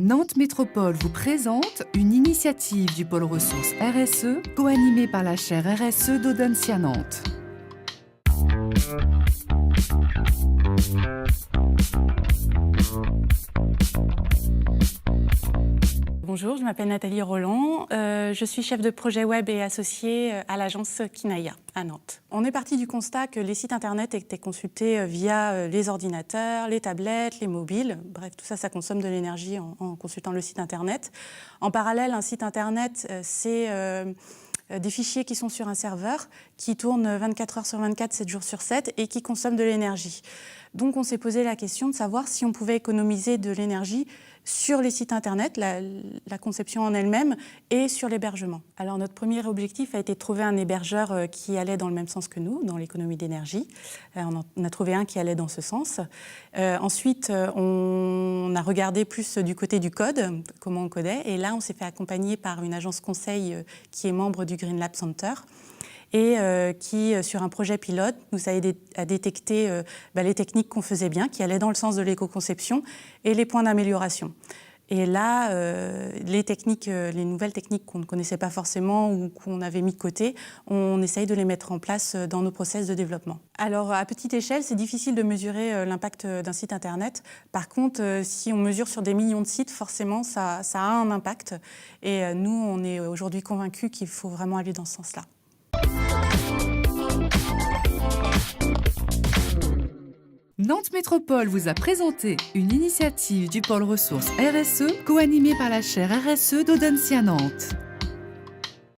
Nantes Métropole vous présente une initiative du pôle ressources RSE, co-animée par la chaire RSE d'Audencia Nantes. Bonjour, je m'appelle Nathalie Roland, je suis chef de projet web et associée à l'agence Kinaya à Nantes. On est parti du constat que les sites internet étaient consultés via les ordinateurs, les tablettes, les mobiles, bref tout ça consomme de l'énergie en consultant le site internet. En parallèle, un site internet c'est des fichiers qui sont sur un serveur, qui tournent 24 heures sur 24, 7 jours sur 7 et qui consomment de l'énergie. Donc on s'est posé la question de savoir si on pouvait économiser de l'énergie sur les sites internet, la conception en elle-même, et sur l'hébergement. Alors notre premier objectif a été de trouver un hébergeur qui allait dans le même sens que nous, dans l'économie d'énergie. On a trouvé un qui allait dans ce sens. Ensuite, on a regardé plus du côté du code, comment on codait, et là on s'est fait accompagner par une agence conseil qui est membre du Green Lab Center, et qui, sur un projet pilote, nous a aidé à détecter les techniques qu'on faisait bien, qui allaient dans le sens de l'éco-conception, et les points d'amélioration. Et là, les nouvelles techniques qu'on ne connaissait pas forcément ou qu'on avait mis de côté, on essaye de les mettre en place dans nos process de développement. Alors, à petite échelle, c'est difficile de mesurer l'impact d'un site internet. Par contre, si on mesure sur des millions de sites, forcément, ça a un impact. Et nous, on est aujourd'hui convaincus qu'il faut vraiment aller dans ce sens-là. Nantes Métropole vous a présenté une initiative du pôle ressources RSE, co-animée par la chaire RSE d'Audencia Nantes.